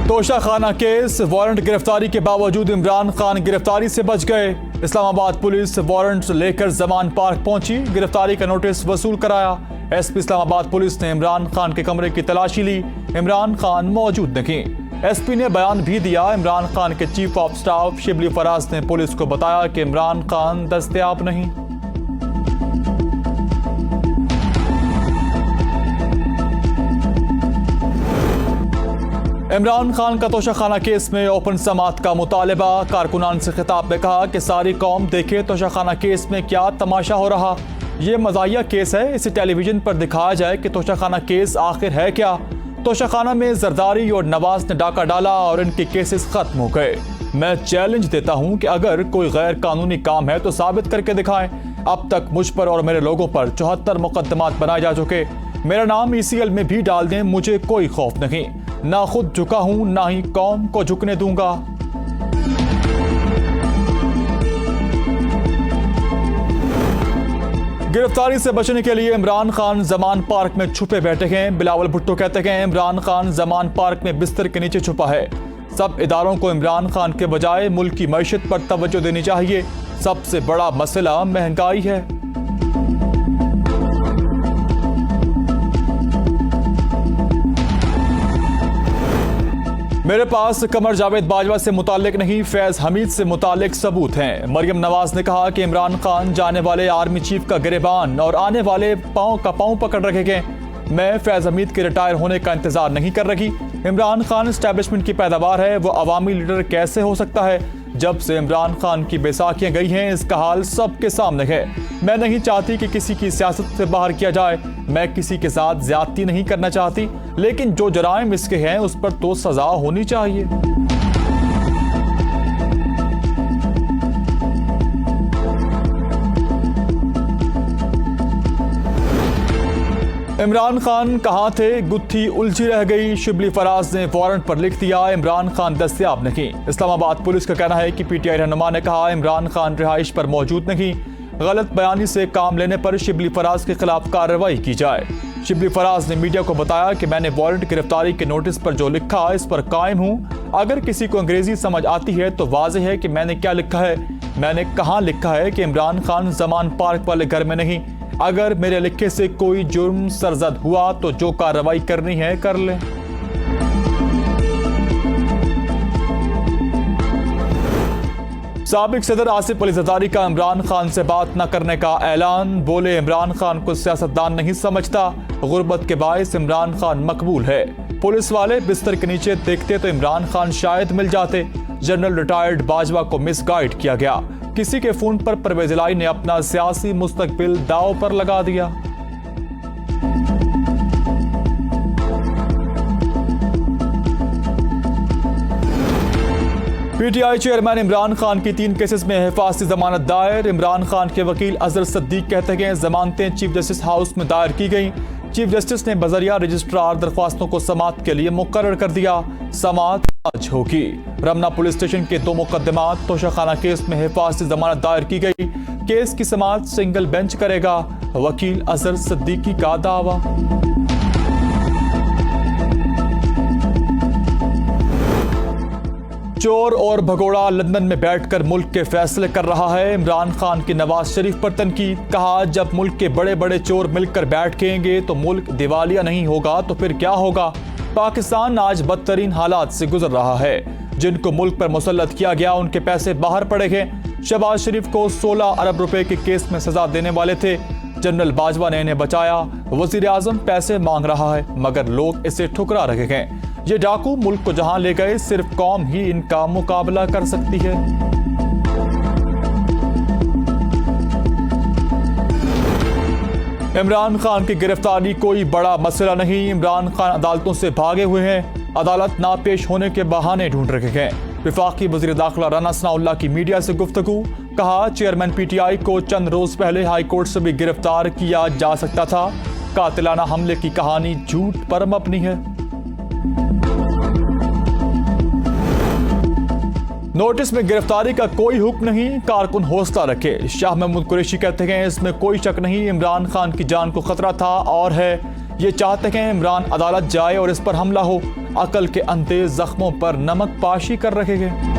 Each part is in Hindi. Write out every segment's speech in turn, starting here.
तोशाखाना केस, वारंट गिरफ्तारी के बावजूद इमरान खान गिरफ्तारी से बच गए। इस्लामाबाद पुलिस वारंट लेकर जमान पार्क पहुंची, गिरफ्तारी का नोटिस वसूल कराया। एसपी इस्लामाबाद पुलिस ने इमरान खान के कमरे की तलाशी ली, इमरान खान मौजूद नहीं। एसपी ने बयान भी दिया। इमरान खान के chief of staff Shibli Faraz ने पुलिस को बताया कि इमरान खान दस्तयाब नहीं। इमरान खान का तोशाखाना केस में ओपन समाअत का मुतालबा। कारकुनान से खिताब में कहा कि सारी कौम देखे तोशाखाना केस में क्या तमाशा हो रहा। ये मज़ाहिया केस है, इसे टेलीविजन पर दिखाया जाए कि तोशाखाना केस आखिर है क्या। तोशाखाना में जरदारी और नवाज ने डाका डाला और इनके केसेस खत्म हो गए। मैं चैलेंज देता हूं कि अगर कोई गैर कानूनी काम है तो साबित करके दिखाएं। अब तक मुझ पर और मेरे लोगों पर 74 मुकदमात बनाए जा चुके। मेरा नाम ECL में भी डाल दें, मुझे कोई खौफ नहीं। ना खुद झुका हूं, ना ही कौम को झुकने दूंगा। गिरफ्तारी से बचने के लिए इमरान खान जमान पार्क में छुपे बैठे हैं। बिलावल भुट्टो कहते हैं इमरान खान जमान पार्क में बिस्तर के नीचे छुपा है। सब इदारों को इमरान खान के बजाय मुल्क की मईशत पर तवज्जो देनी चाहिए। सबसे बड़ा मसला महंगाई है। मेरे पास कमर जावेद बाजवा से मुतालिक नहीं, फैज हमीद से मुतालिक सबूत हैं। मरियम नवाज ने कहा कि इमरान खान जाने वाले आर्मी चीफ का गिरेबान और आने वाले पांव का पांव पकड़ रखे गए। मैं फैज हमीद के रिटायर होने का इंतजार नहीं कर रही। इमरान खान एस्टैब्लिशमेंट की पैदावार है, वो अवामी लीडर कैसे हो सकता है। जब से इमरान खान की बैसाखियां गई हैं, इसका हाल सबके सामने है। मैं नहीं चाहती कि किसी की सियासत से बाहर किया जाए। मैं किसी के साथ ज्यादती नहीं करना चाहती, लेकिन जो जराइम इसके हैं उस पर तो सजा होनी चाहिए। इमरान खान कहां थे, गुत्थी उलझी रह गई। शिबली फराज ने वारंट पर लिख दिया, इमरान खान दस्तयाब नहीं। इस्लामाबाद पुलिस का कहना है कि PTI रहनुमा ने कहा इमरान खान रिहाइश पर मौजूद नहीं। गलत बयानी से काम लेने पर शिबली फराज के खिलाफ कार्रवाई की जाए। शिबली फराज ने मीडिया को बताया कि मैंने वारंट गिरफ्तारी के नोटिस पर जो लिखा इस पर कायम हूं। अगर किसी को अंग्रेजी समझ आती है तो वाज़ेह है कि मैंने क्या लिखा है। मैंने कहाँ लिखा है कि इमरान खान जमान पार्क वाले घर में नहीं। अगर मेरे लिखे से कोई जुर्म सरजद हुआ तो जो कार्रवाई करनी है कर ले। साबिक सदर आसिफ अली जरदारी का इमरान खान से बात न करने का ऐलान। बोले इमरान खान को सियासतदान नहीं समझता, गुर्बत के बायस इमरान खान मकबूल है। पुलिस वाले बिस्तर के नीचे देखते तो इमरान खान शायद मिल जाते। जनरल रिटायर्ड बाजवा को मिसगाइड किया गया। किसी के फोन पर परवेज इलाही ने अपना सियासी मुस्तकबिल दांव पर लगा दिया। PTI चेयरमैन इमरान खान की 3 केसेस में हिफाजती जमानत दायर। इमरान खान के वकील अजहर सिद्दीक कहते हैं जमानतें चीफ जस्टिस हाउस में दायर की गई। चीफ जस्टिस ने बजरिया रजिस्ट्रार दरख्वास्तों को समाअत के लिए मुकर्रर कर दिया। समाअत आज होगी। रमना पुलिस स्टेशन के 2 मुकदमात। तोशाखाना केस में हिफाजती जमानत दायर की गई। केस की समाअत सिंगल बेंच करेगा। वकील अजहर सिद्दीकी का दावा। चोर और भगोड़ा लंदन में बैठकर मुल्क के फैसले कर रहा है। इमरान खान की नवाज शरीफ पर तनकीद। कहा जब मुल्क के बड़े बड़े चोर मिलकर बैठेंगे तो मुल्क दिवालिया नहीं होगा तो फिर क्या होगा। पाकिस्तान आज बदतरीन हालात से गुजर रहा है। जिनको मुल्क पर मुसल्लत किया गया उनके पैसे बाहर पड़े हैं। शहबाज शरीफ को 16 अरब रुपए के केस में सजा देने वाले थे। जनरल बाजवा ने इन्हें बचाया। वजीर आजम पैसे मांग रहा है मगर लोग इसे ठुकरा रहे हैं। ये डाकू मुल्क को जहां ले गए सिर्फ कौम ही इनका मुकाबला कर सकती है। इमरान खान की गिरफ्तारी कोई बड़ा मसला नहीं। इमरान खान अदालतों से भागे हुए हैं। अदालत ना पेश होने के बहाने ढूंढ रहे हैं। वफाकी वज़ीर दाखिला राना सनाउल्लाह की मीडिया से गुफ्तगू। कहा चेयरमैन PTI को चंद रोज पहले हाई कोर्ट से भी गिरफ्तार किया जा सकता था। कातिलाना हमले की कहानी झूठ पर मबनी है। नोटिस में गिरफ्तारी का कोई हुक्म नहीं। कारकुन हौसला रखे। शाह महमूद कुरैशी कहते हैं इसमें कोई शक नहीं, इमरान खान की जान को खतरा था और है। ये चाहते हैं इमरान अदालत जाए और इस पर हमला हो। अकल के अंधे जख्मों पर नमक पाशी कर रहे हैं।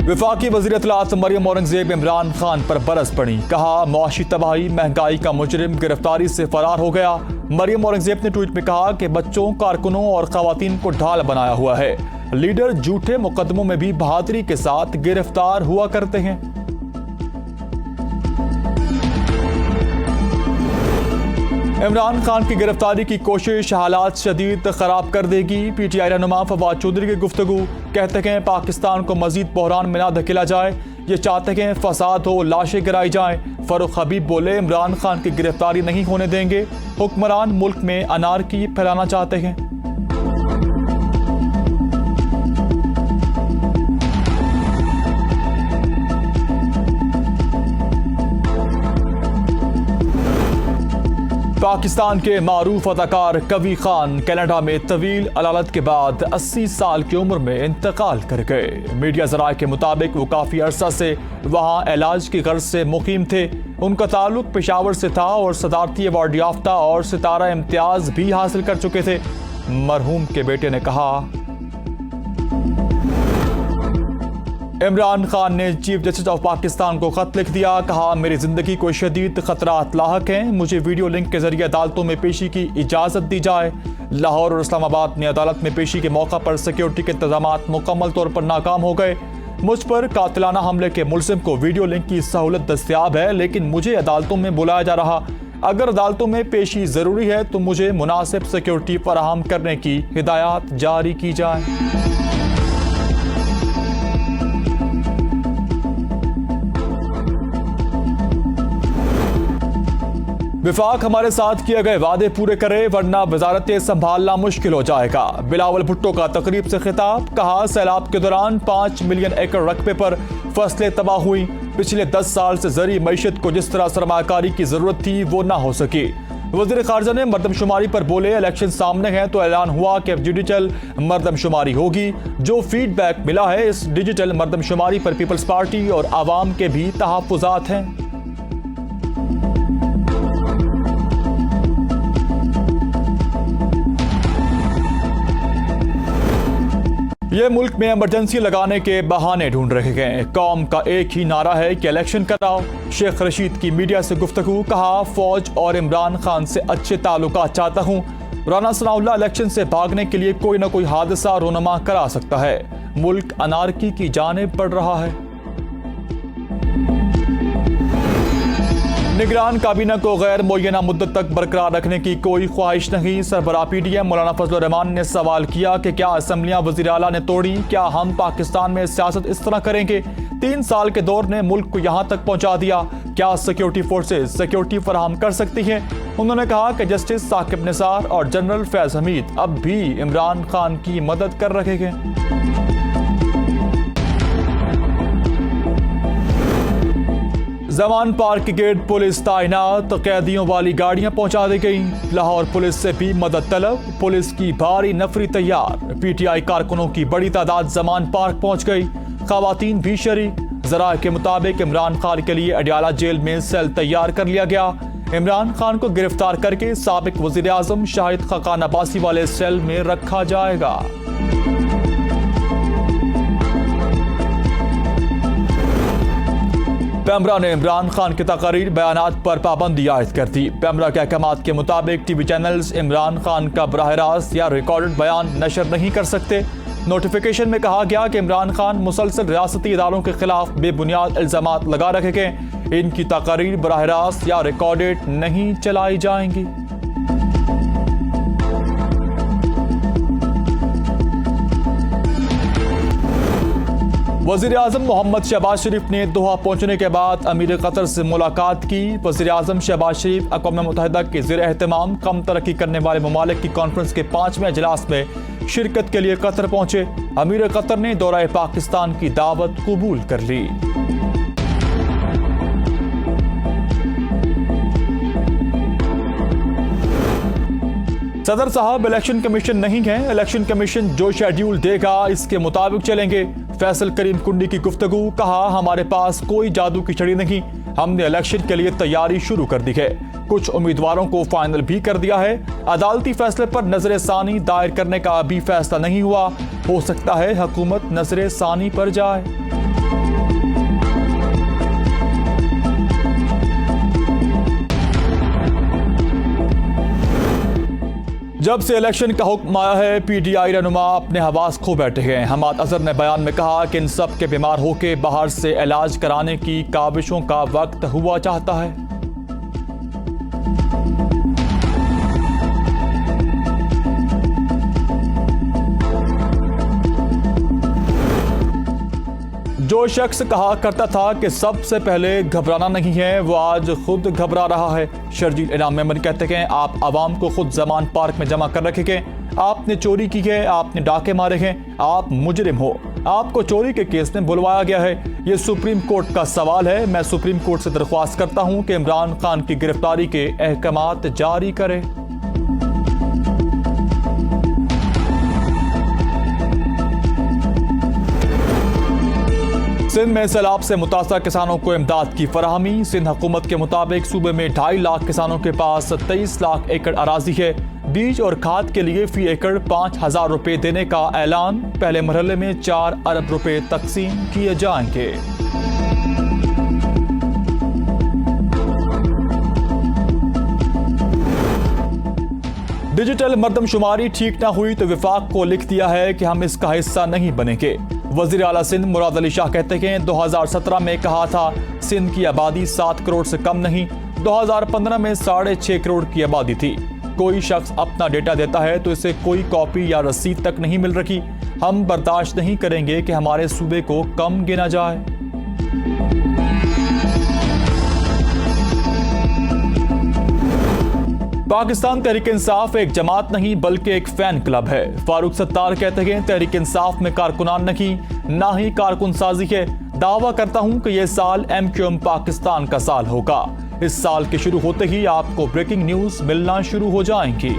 वफाकी वज़ीर इत्तलात मरियम औरंगजेब इमरान खान पर बरस पड़ी। कहा, मुआशी तबाही, महंगाई का मुजरिम गिरफ्तारी से फरार हो गया। मरियम औरंगजेब ने ट्वीट में कहा कि बच्चों, कारकुनों और खवातीन को ढाल बनाया हुआ है। लीडर झूठे मुकदमों में भी बहादुरी के साथ गिरफ्तार हुआ करते हैं। इमरान खान की गिरफ्तारी की कोशिश हालात शदीद खराब कर देगी। पीटीआई रहनुमा फवाद चौधरी की गुफ्तगू। कहते हैं पाकिस्तान को मजीद बहरान में ना धकेला जाए। ये चाहते हैं फसाद हो, लाशें गिराई जाएं। फरूख हबीब बोले, इमरान खान की गिरफ्तारी नहीं होने देंगे। हुक्मरान मुल्क में अनारकी फैलाना चाहते हैं। पाकिस्तान के मारूफ अदाकार कवी खान कनाडा में तवील अलालत के बाद 80 साल की उम्र में इंतकाल कर गए। मीडिया ज़राए के मुताबिक वो काफ़ी अरसा से वहाँ इलाज की गर्ज से मुकीम थे। उनका ताल्लुक पेशावर से था और सदारती अवार्ड याफ्ता और सितारा इम्तियाज भी हासिल कर चुके थे। मरहूम के बेटे ने कहा, इमरान खान ने चीफ जस्टिस ऑफ पाकिस्तान को खत लिख दिया। कहा, मेरी जिंदगी को शदीद खतरात लाहक हैं। मुझे वीडियो लिंक के जरिए अदालतों में पेशी की इजाज़त दी जाए। लाहौर और इस्लामाबाद में अदालत में पेशी के मौका पर सिक्योरिटी के इंतजामात मुकम्मल तौर पर नाकाम हो गए। मुझ पर कातिलाना हमले के मुलजिम को वीडियो लिंक की सहूलत दस्तियाब है, लेकिन मुझे अदालतों में बुलाया जा रहा। अगर अदालतों में पेशी ज़रूरी है तो मुझे मुनासिब सिक्योरिटी फराहम करने की हिदायत जारी की जाए। विफाक हमारे साथ किए गए वादे पूरे करे वरना वजारतें संभालना मुश्किल हो जाएगा। बिलावल भुट्टो का तकरीब से खिताब। कहा, सैलाब के दौरान 5 मिलियन एकड़ रकबे पर फसलें तबाह हुई। पिछले 10 साल से ज़री मईशत को जिस तरह सरमाकारी की जरूरत थी वो ना हो सकी। वज़ीर ख़ारजा ने मरदमशुमारी पर बोले, इलेक्शन सामने हैं तो ऐलान हुआ कि अब डिजिटल मरदमशुमारी होगी। जो फीडबैक मिला है इस डिजिटल मरदमशुमारी पर पीपल्स पार्टी और आवाम के भी तहफ़्फ़ुज़ात हैं। ये मुल्क में इमरजेंसी लगाने के बहाने ढूंढ रहे हैं। कौम का एक ही नारा है कि इलेक्शन कराओ। शेख रशीद की मीडिया से गुफ्तगू। कहा, फौज और इमरान खान से अच्छे ताल्लुकात चाहता हूँ। राना सनाउल्लाह इलेक्शन से भागने के लिए कोई ना कोई हादसा रोनमा करा सकता है। मुल्क अनारकी की जानिब बढ़ रहा है। निगरान काबीना को गैर मुय्यना मुद्दत तक बरकरार रखने की कोई ख्वाहिश नहीं। सरबराह पीडीएम मौलाना फजलुर रहमान ने सवाल किया कि क्या असम्बलियां वज़ीर आला ने तोड़ी? क्या हम पाकिस्तान में सियासत इस तरह करेंगे? 3 साल के दौर ने मुल्क को यहाँ तक पहुँचा दिया। क्या सिक्योरिटी फोर्सेज सिक्योरिटी फराहम कर सकती हैं? उन्होंने कहा कि जस्टिस साकिब निसार और जनरल फैज हमीद अब भी इमरान खान की मदद कर रहे हैं। जमान पार्क के गेट पुलिस तैनात। कैदियों वाली गाड़ियां पहुंचा दी गई। लाहौर पुलिस से भी मदद तलब। पुलिस की भारी नफरी तैयार। पीटीआई कारकुनों की बड़ी तादाद जमान पार्क पहुंच गई। खवातीन भी शरीक। ज़राए के मुताबिक इमरान खान के लिए अडियाला जेल में सेल तैयार कर लिया गया। इमरान खान को गिरफ्तार करके साबिक वज़ीर आज़म शाहिद खाकान अब्बासी वाले सेल में रखा जाएगा। पैमरा ने इमरान खान की तकारीर बयानात पर पाबंदी आयद कर दी। पैमरा के अहकामात के मुताबिक टीवी चैनल्स इमरान खान का बराह रास्त या रिकॉर्डेड बयान नशर नहीं कर सकते। नोटिफिकेशन में कहा गया कि इमरान खान मुसलसल रियासती इदारों के खिलाफ बेबुनियाद इल्जामात लगा रखे गए। इनकी तकारीर बराह रास्त या रिकॉर्डेड नहीं चलाई जाएंगी। वज़ीर आज़म मोहम्मद शहबाज शरीफ ने दोहा पहुंचने के बाद अमीर कतर से मुलाकात की। वज़ीर आज़म शहबाज शरीफ अक़वाम मुत्तहिदा के ज़ेर एहतमाम कम तरक्की करने वाले ममालिक की कॉन्फ्रेंस के 5वें इजलास में शिरकत के लिए कतर पहुंचे। अमीर कतर ने दौरा पाकिस्तान की दावत कबूल कर ली। सदर साहब इलेक्शन कमीशन नहीं है। इलेक्शन कमीशन जो शेड्यूल देगा इसके मुताबिक चलेंगे। फैसल करीम कुंडी की गुफ्तगू। कहा, हमारे पास कोई जादू की छड़ी नहीं। हमने इलेक्शन के लिए तैयारी शुरू कर दी है। कुछ उम्मीदवारों को फाइनल भी कर दिया है। अदालती फैसले पर नजर-ए-सानी दायर करने का अभी फैसला नहीं हुआ। हो सकता है हुकूमत नजर-ए-सानी पर जाए। जब से इलेक्शन का हुक्म आया है, पीटीआई रहनुमा अपने हवास खो बैठे हैं। हमाद अजहर ने बयान में कहा कि इन सब के बीमार होकर बाहर से इलाज कराने की काविशों का वक्त हुआ चाहता है। जो शख्स कहा करता था कि सबसे पहले घबराना नहीं है, वो आज खुद घबरा रहा है। शर्जील इनाम मेमन कहते हैं, आप आवाम को खुद जमान पार्क में जमा कर रखे हैं। आपने चोरी की है, आपने डाके मारे हैं, आप मुजरिम हो। आपको चोरी के केस में बुलवाया गया है। ये सुप्रीम कोर्ट का सवाल है। मैं सुप्रीम कोर्ट से दरख्वास्त करता हूं कि इमरान खान की गिरफ्तारी के अहकामात जारी करे। सिंध में सैलाब से मुतासर किसानों को इमदाद की फराहमी। सिंध हुकूमत के मुताबिक सूबे में 2.5 लाख किसानों के पास 23 लाख एकड़ अराजी है। बीज और खाद के लिए फी एकड़ 5,000 रुपए देने का ऐलान। पहले मरहले में 4 अरब रुपए तकसीम किए जाएंगे। डिजिटल मर्दमशुमारी ठीक ना हुई तो विफाक को लिख दिया है कि हम इसका हिस्सा नहीं बनेंगे। वजीर आला सिंध मुराद अली शाह कहते हैं, 2017 में कहा था सिंध की आबादी 7 करोड़ से कम नहीं। 2015 में 6.5 करोड़ की आबादी थी। कोई शख्स अपना डेटा देता है तो इसे कोई कॉपी या रसीद तक नहीं मिल रही। हम बर्दाश्त नहीं करेंगे कि हमारे सूबे को कम गिना जाए। पाकिस्तान तहरीक इंसाफ एक जमात नहीं बल्कि एक फैन क्लब है। फारूक सत्तार कहते हैं, तहरीक इंसाफ में कारकुनान नहीं, ना ही कारकुन साजी है। दावा करता हूं कि यह साल MQM पाकिस्तान का साल होगा। इस साल के शुरू होते ही आपको ब्रेकिंग न्यूज मिलना शुरू हो जाएंगी।